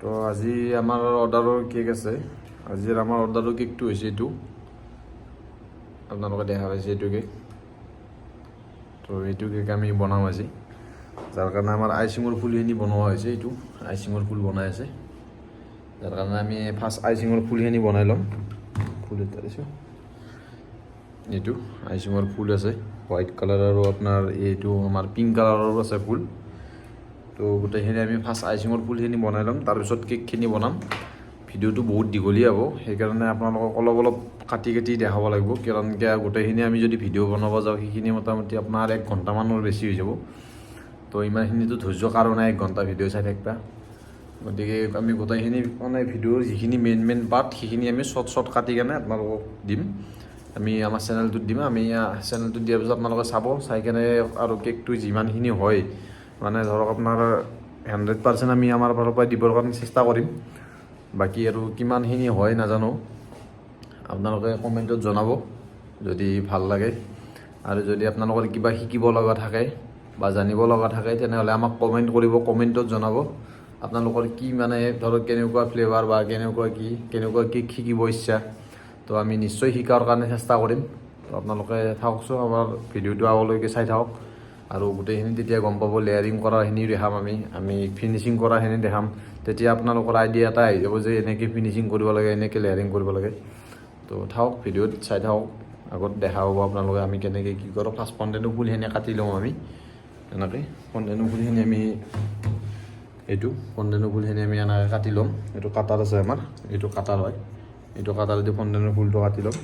তো আজি আমাৰ অৰ্ডাৰৰ কেক আছে। আজিৰ আমাৰ অৰ্ডাৰৰ কেকটো হৈছে এইটো, আপোনালোকে দেখা পাইছে এইটো কেক। তো এইটো কেক আমি বনাম আজি, যাৰ কাৰণে আমাৰ আইচিঙৰ ফুলখিনি বনোৱা হৈছে। এইটো আইচিঙৰ ফুল বনাই আছে, যাৰ কাৰণে আমি ফাৰ্ষ্ট আইচিঙৰ ফুলখিনি বনাই ল'ম। ফুল এটা দিছোঁ, এইটো আইচিঙৰ ফুল আছে হোৱাইট কালাৰ আৰু আপোনাৰ এইটো আমাৰ পিংক কালাৰৰো আছে ফুল। তো গোটেইখিনি আমি ফাৰ্ষ্ট আইচিঙৰ ফুলখিনি বনাই ল'ম, তাৰপিছত কেকখিনি বনাম। ভিডিঅ'টো বহুত দীঘলীয়া হ'ব, সেইকাৰণে আপোনালোকক অলপ অলপ কাটি কাটি দেখাব লাগিব, কাৰণ গোটেইখিনি আমি যদি ভিডিঅ' বনাব যাওঁ সেইখিনি মোটামুটি আপোনাৰ 1 ঘণ্টামানৰ বেছি হৈ যাব। তো ইমানখিনিতো ধৈৰ্য কাৰো নাই 1 ঘণ্টা ভিডিঅ' চাই থাকিবা। গতিকে আমি গোটেইখিনি মানে ভিডিঅ'ৰ যিখিনি মেইন পাৰ্ট সেইখিনি আমি শ্বৰ্ট কাটি কেনে আপোনালোকক দিম। আমি আমাৰ চেনেলটোত দিম। আমি চেনেলটোত দিয়াৰ পিছত আপোনালোকে চাব, চাই কেনে আৰু কেকটো যিমানখিনি হয় মানে ধৰক আপোনাৰ 100% আমি আমাৰ ফালৰ পৰা দিবৰ কাৰণে চেষ্টা কৰিম। বাকী আৰু কিমানখিনি হয় নাজানো, আপোনালোকে কমেণ্টত জনাব যদি ভাল লাগে। আৰু যদি আপোনালোকৰ কিবা শিকিব লগা থাকে বা জানিব লগা থাকে তেনেহ'লে আমাক কমেণ্ট কৰিব, কমেণ্টত জনাব আপোনালোকৰ কি মানে ধৰক কেনেকুৱা ফ্লেভাৰ বা কেনেকুৱা কেক শিকিব ইচ্ছা। তো আমি নিশ্চয় শিকাৰ কাৰণে চেষ্টা কৰিম। তো আপোনালোকে থাককচোন, আমাৰ ভিডিঅ'টো আগলৈকে চাই থাকক আৰু গোটেইখিনি তেতিয়া গম পাব। লেয়াৰিং কৰাখিনি দেখাম আমি ফিনিচিং কৰাখিনি দেখাম। তেতিয়া আপোনালোকৰ আইডিয়া এটা আহি যাব যে এনেকৈ ফিনিচিং কৰিব লাগে, এনেকৈ লেয়াৰিং কৰিব লাগে। তো থাকক, ভিডিঅ'ত চাই থাকক, আগত দেখা হ'ব আপোনালোকে আমি কেনেকৈ কি কৰোঁ। ফাৰ্ষ্ট ফণ্টেনো ফুলখিনি কাটি লওঁ আমি এনেকৈ। ফণ্টেনো ফুলখিনি আমি ফণ্টেনো ফুলখিনি আমি এনেকৈ কাটি ল'ম। এইটো কাটাৰ আছে আমাৰ, এইটো কাটাৰ হয়, এইটো কাটাৰেদি ফণ্টেনৰ ফুলটো কাটি ল'ম।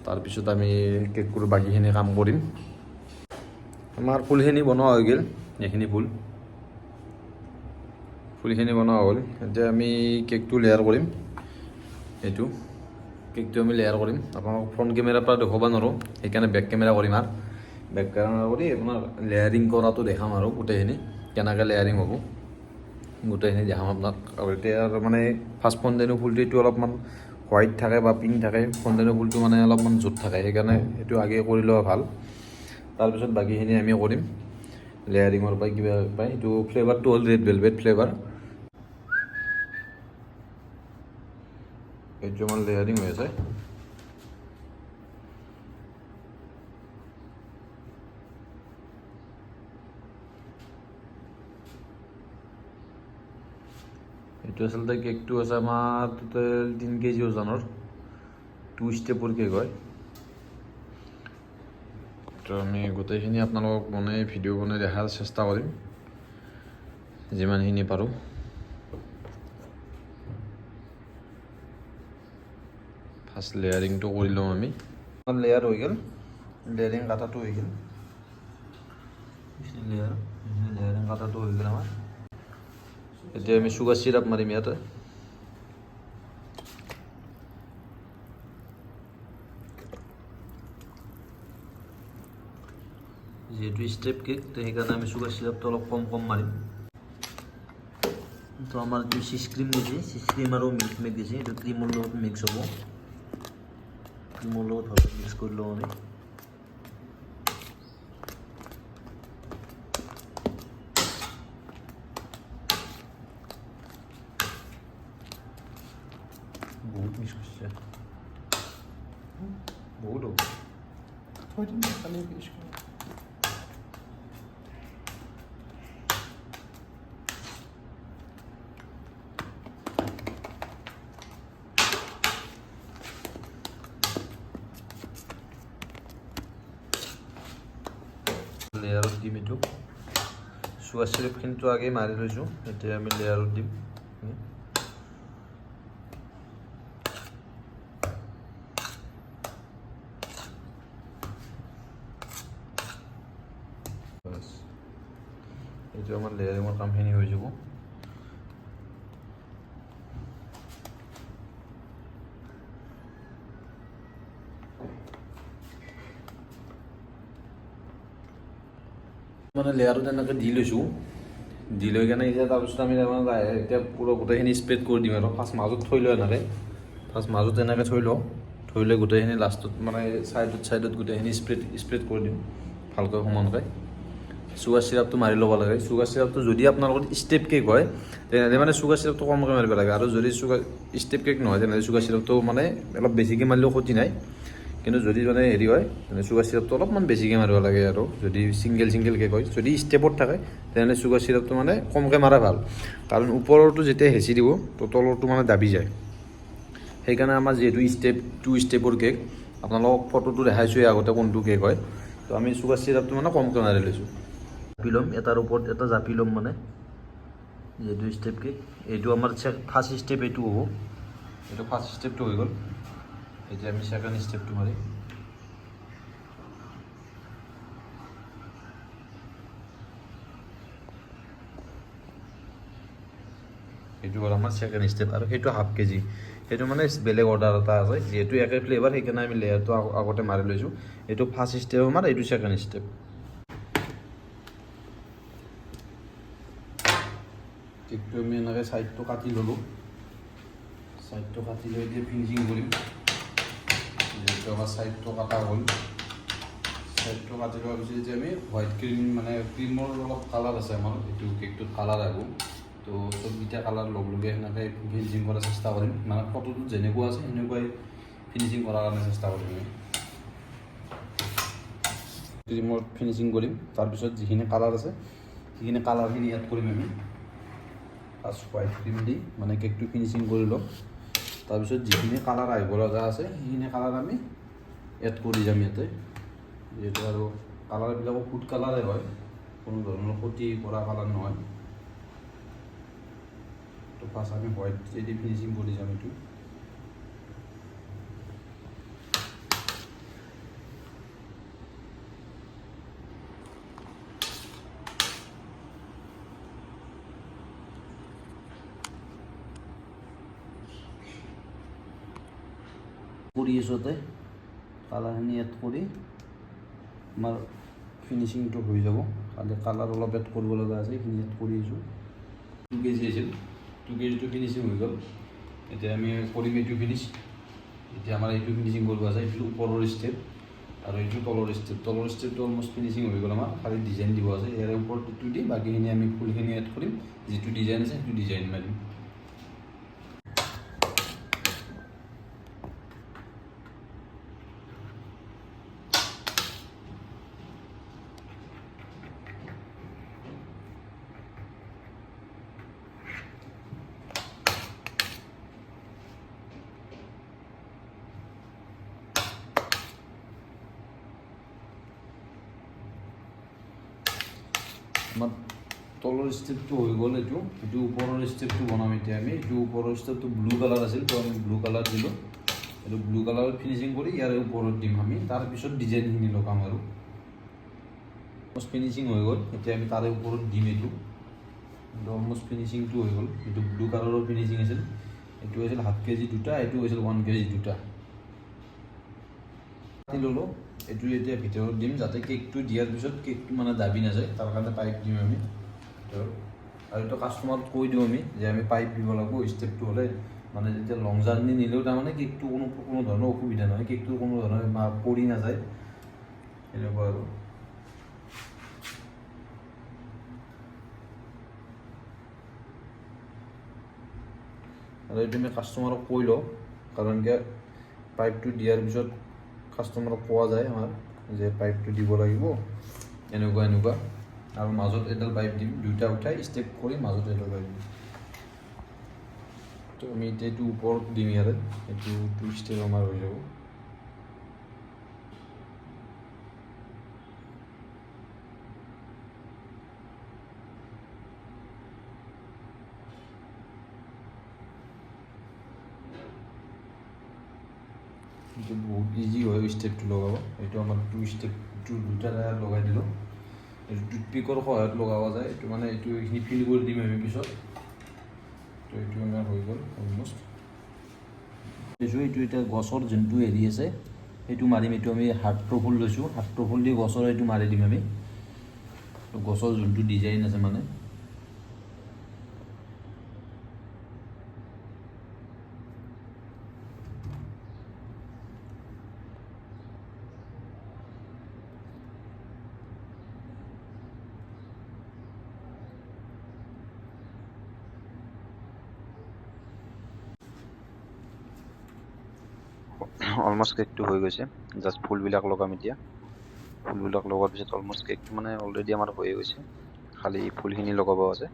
তাৰপিছত আমি কেকটোৰ বাকীখিনি কাম কৰিম। আমাৰ ফুলখিনি বনোৱা হৈ গ'ল, এইখিনি ফুলখিনি বনোৱা হ'ল। এতিয়া আমি কেকটো লেয়াৰ কৰিম। এইটো কেকটো আমি লেয়াৰ কৰিম। আপোনালোক ফ্ৰণ্ট কেমেৰাৰ পৰা দেখুৱাব নোৱাৰোঁ, সেইকাৰণে বেক কেমেৰা কৰিম। আৰু বেক কেমেৰা কৰি আপোনাৰ লেয়াৰিং কৰাটো দেখাম আৰু গোটেইখিনি কেনেকৈ লেয়াৰিং হ'ব গোটেইখিনি দেখাম আপোনাক। আৰু এতিয়া মানে ফাৰ্ষ্ট ফণ্টেনো ফুলটো অলপমান হোৱাইট থাকে বা পিংক থাকে, ফণ্টেনো ফুলটো মানে অলপমান জোট থাকে, সেইকাৰণে সেইটো আগে কৰি লোৱা ভাল। তাৰপিছত বাকীখিনি আমি কৰিম লেয়াৰিঙৰ পৰা কিবা পায়। এইটো ফ্লেভাৰটো হ'ল ৰেড ভেলভেট ফ্লেভাৰ। এইটো আমাৰ লেয়াৰিং হৈ আছে। এইটো আচলতে কেকটো আছে আমাৰ টোটেল 3 কেজি ওজনৰ 2 ষ্টেপৰ কেক হয়। তো আমি গোটেইখিনি আপোনালোকক ভিডিঅ' বনাই দেখাৰ চেষ্টা কৰিম যিমানখিনি পাৰোঁ। ফাৰ্ষ্ট লেয়াৰিংটো কৰি লওঁ আমি। লেয়াৰ হৈ গ'ল, লেয়াৰিং কাটাটো হৈ গ'ল, লেয়াৰিং কাটাটো হৈ গ'ল আমাৰ। এতিয়া আমি চুগাৰ চিৰাপ মাৰিম ইয়াতে। যিহেতু ষ্টেপ কেক, তো সেইকাৰণে আমি চুগাৰ চিৰাপটো অলপ কম মাৰিম। তো আমাৰ এইটো চিজ ক্ৰীম দিছে, চিজ ক্ৰীম আৰু মিল্ক মেড দিছে। এইটো ক্ৰীমৰ লগত মিক্স হ'ব, ক্ৰীমৰ লগত ভালকৈ মিক্স কৰি লওঁ আমি। বহুত মিক্স কৰিছে, বহুত হ'ব। লেয়াৰত দিম এইটো। চুগাৰ চিৰাপখিনিতো আগেই মাৰি লৈছোঁ, এতিয়া আমি লেয়াৰত দিম। এইটো আমাৰ লেয়াৰিঙৰ কামখিনি হৈ যাব। মানে লেয়াৰত এনেকৈ দি লৈছোঁ, দি লৈ কেনে এতিয়া তাৰপিছত আমি এতিয়া পুৰো গোটেইখিনি স্প্ৰেড কৰি দিম। আৰু ফাৰ্ষ্ট মাজত থৈ লওঁ এনেকৈ, ফাৰ্ষ্ট মাজত এনেকৈ থৈ লৈ গোটেইখিনি লাষ্টত মানে চাইডত গোটেইখিনি স্প্ৰেড কৰি দিম ভালকৈ সমানকৈ। চুগাৰ চিৰাপটো মাৰি ল'ব লাগে। চুগাৰ চিৰাপটো যদি আপোনালোকৰ ষ্টেপ কেক হয় তেনেহ'লে মানে চুগাৰ চিৰাপটো কমকৈ মাৰিব লাগে, আৰু যদি ষ্টেপ কেক নহয় তেনেহ'লে চুগাৰ চিৰাপটো মানে অলপ বেছিকৈ মাৰিলেও ক্ষতি নাই। কিন্তু যদি মানে হেৰি হয় তেনে চুগাৰ চিৰাপটো অলপমান বেছিকৈ মাৰিব লাগে, আৰু যদি ছিংগল কেক হয়। যদি ষ্টেপত থাকে তেনেহ'লে চুগাৰ চিৰাপটো মানে কমকৈ মাৰা ভাল, কাৰণ ওপৰৰটো যেতিয়া হেঁচি দিব তো তলৰটো মানে দাবি যায়। সেইকাৰণে আমাৰ যিহেতু টু ষ্টেপৰ কেক, আপোনালোকক ফটোটো দেখাইছোঁৱেই আগতে কোনটো কেক হয়। তো আমি চুগাৰ চিৰাপটো মানে কমকৈ মাৰি লৈছোঁ। জাপি ল'ম, এটাৰ ওপৰত এটা জাপি ল'ম, মানে যিহেতু ষ্টেপ কেক। এইটো আমাৰ ফাৰ্ষ্ট ষ্টেপ এইটো হ'ব, এইটো ফাৰ্ষ্ট ষ্টেপটো হৈ গ'ল। এতিয়া আমি ছেকেণ্ড ষ্টেপটো মাৰিম। সেইটো হ'ল আমাৰ ছেকেণ্ড ষ্টেপ, আৰু সেইটো হাফ কেজি। সেইটো মানে বেলেগ অৰ্ডাৰ এটা আছে, যিহেতু একে ফ্লেভাৰ সেইকাৰণে আমি লেয়াৰটো আগতে মাৰি লৈছোঁ। এইটো ফাৰ্ষ্ট ষ্টেপ আমাৰ, এইটো ছেকেণ্ড ষ্টেপ। কেকটো আমি এনেকৈ ছাইডটো কাটি ল'লোঁ। ছাইডটো কাটি লৈ এতিয়া ফিনিচিং কৰিম। যিহেতু আমাৰ ছাইডটো কটা হ'ল, ছাইডটো কাটি লোৱাৰ পিছত এতিয়া আমি হোৱাইট ক্ৰীম, মানে ক্ৰীমৰ অলপ কালাৰ আছে আমাৰ এইটো কেকটোত, কালাৰ আহিব। তো চবকেইটা কালাৰ লগ সেনেকৈ ফিনিচিং কৰাৰ চেষ্টা কৰিম। মানে ফটোটোত যেনেকুৱা আছে সেনেকুৱাই ফিনিচিং কৰাৰ কাৰণে চেষ্টা কৰিম আমি। ক্ৰীমৰ ফিনিচিং কৰিম, তাৰপিছত যিখিনি কালাৰ আছে সেইখিনি কালাৰখিনি এড কৰিম আমি। ফাৰ্ষ্ট হোৱাইট ক্ৰীম দি মানে কেকটো ফিনিচিং কৰি লওঁ, তাৰপিছত যিখিনি কালাৰ আহিব লগা আছে সেইখিনি কালাৰ আমি এড কৰি যাম ইয়াতে। যিহেতু আৰু কালাৰবিলাকো ফুড কালাৰে হয়, কোনো ধৰণৰ ক্ষতি কৰা কালাৰ নহয়। তো ফাৰ্ষ্ট আমি হোৱাইট দি ফিনিচিং কৰি যাম এইটো। কৰি আছোঁতে কালাৰখিনি এড কৰি আমাৰ ফিনিচিংটো হৈ যাব। খালি কালাৰ অলপ এড কৰিব লগা আছে, সেইখিনি এড কৰি আছোঁ। 2 কেজি আছিল, 2 কেজিটো ফিনিচিং হৈ গ'ল। এতিয়া আমি কৰিম এইটো ফিনিছ। এতিয়া আমাৰ এইটো ফিনিচিং কৰিব আছে, এইটো ওপৰৰ ষ্টেপ আৰু এইটো তলৰ ষ্টেপ। তলৰ ষ্টেপটো অলমষ্ট ফিনিচিং হৈ গ'ল আমাৰ, খালি ডিজাইন দিব আছে। ইয়াৰ ওপৰত এইটো দি বাকীখিনি আমি ফুলখিনি এড কৰিম, যিটো ডিজাইন আছে সেইটো ডিজাইন মাৰিম। আমাৰ তলৰ ষ্টেপটো হৈ গ'ল, এইটো ওপৰৰ ষ্টেপটো বনাম এতিয়া আমি। এইটো ওপৰৰ ষ্টেপটো ব্লু কালাৰ আছিল, তো আমি ব্লু কালাৰ দিলোঁ। এইটো ব্লু কালাৰত ফিনিচিং কৰি ইয়াৰে ওপৰত দিম আমি, তাৰপিছত ডিজাইনখিনি লগাম। আৰু অলমষ্ট ফিনিচিং হৈ গ'ল, এতিয়া আমি তাৰে ওপৰত দিম এইটো। অলমষ্ট ফিনিচিংটো হৈ গ'ল। এইটো ব্লু কালাৰৰ ফিনিচিং আছিল, এইটো আছিল ½ কেজি দুটা, এইটো হৈছিল 1 কেজি দুটা। কাটি ল'লোঁ, এইটো এতিয়া ভিতৰত দিম, যাতে কেকটো দিয়াৰ পিছত কেকটো মানে দাবি নাযায়, তাৰ কাৰণে পাইপ দিম আমি ভিতৰত। আৰু এইটো কাষ্টমাৰক কৈ দিওঁ আমি যে আমি পাইপ দিব লাগিব ষ্টেপটো হ'লে, মানে যেতিয়া লং জাৰ্ণি নিলেও তাৰমানে কেকটো কোনো ধৰণৰ অসুবিধা নহয়, কেকটো কোনো ধৰণৰ পৰি নাযায়, এনেকুৱা আৰু। আৰু এইটো আমি কাষ্টমাৰক কৈ লওঁ, কাৰণ কিয় পাইপটো দিয়াৰ পিছত কাষ্টমাৰক কোৱা যায় আমাৰ যে পাইপটো দিব লাগিব এনেকুৱা, আৰু মাজত এডাল পাইপ দিম, দুইটা উঠাই ষ্টেপ কৰি মাজত এডাল পাইপ দিম। তো আমি এতিয়া এইটো ওপৰত দিম, ইয়াৰে এইটো 2 ষ্টেপ আমাৰ হৈ যাব। এইটো বহুত ইজি হয় ষ্টেপটো লগাব। এইটো আমাৰ 2 ষ্টেপ, দুটা টায়াৰ লগাই দিলোঁ। এইটো টুথপিকৰ সহায়ত লগাব যায়, এইটো মানে এইটো এইখিনি ফিল কৰি দিম আমি পিছত। তো এইটো আমাৰ হৈ গ'ল অলমষ্ট। এইটো এতিয়া গছৰ যোনটো হেৰি আছে সেইটো মাৰিম। এইটো আমি হাৰ্টৰ ফুল লৈছোঁ, হাৰ্টৰ ফুল দি গছৰ এইটো মাৰি দিম আমি। তো গছৰ যোনটো ডিজাইন আছে মানে অলমষ্ট কেকটো হৈ গৈছে। জাষ্ট ফুলবিলাক লগাম এতিয়া। ফুলবিলাক লগোৱাৰ পিছত অলমষ্ট কেকটো মানে অলৰেডি আমাৰ হৈয়ে গৈছে, খালি ফুলখিনি লগাব আছে।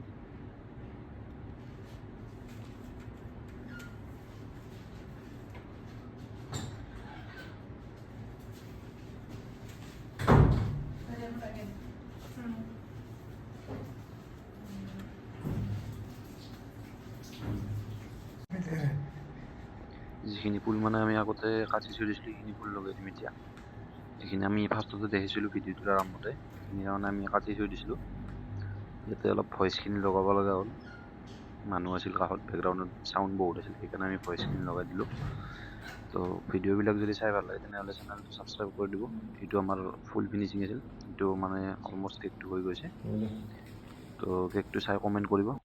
যিখিনি ফুল মানে আমি আগতে কাটি থৈ দিছিলোঁ সেইখিনি ফুল লগাই দিম এতিয়া। এইখিনি আমি ফাৰ্ষ্টতে দেখিছিলোঁ ভিডিঅ'টোৰ আৰম্ভতে, সেইখিনি কাৰণে আমি কাটি থৈ দিছিলোঁ। ইয়াতে অলপ ভইচখিনি লগাব লগা হ'ল, মানুহ আছিল কাষত, বেকগ্ৰাউণ্ডত চাউণ্ড বহুত আছিল, সেইকাৰণে আমি ভইচখিনি লগাই দিলোঁ। তো ভিডিঅ'বিলাক যদি চাই ভাল লাগে তেনেহ'লে চেনেলটো ছাবস্ক্ৰাইব কৰি দিব। এইটো আমাৰ ফুল ফিনিচিং আছিল, এইটো মানে অলমষ্ট কেকটো হৈ গৈছে। তো কেকটো চাই কমেণ্ট কৰিব।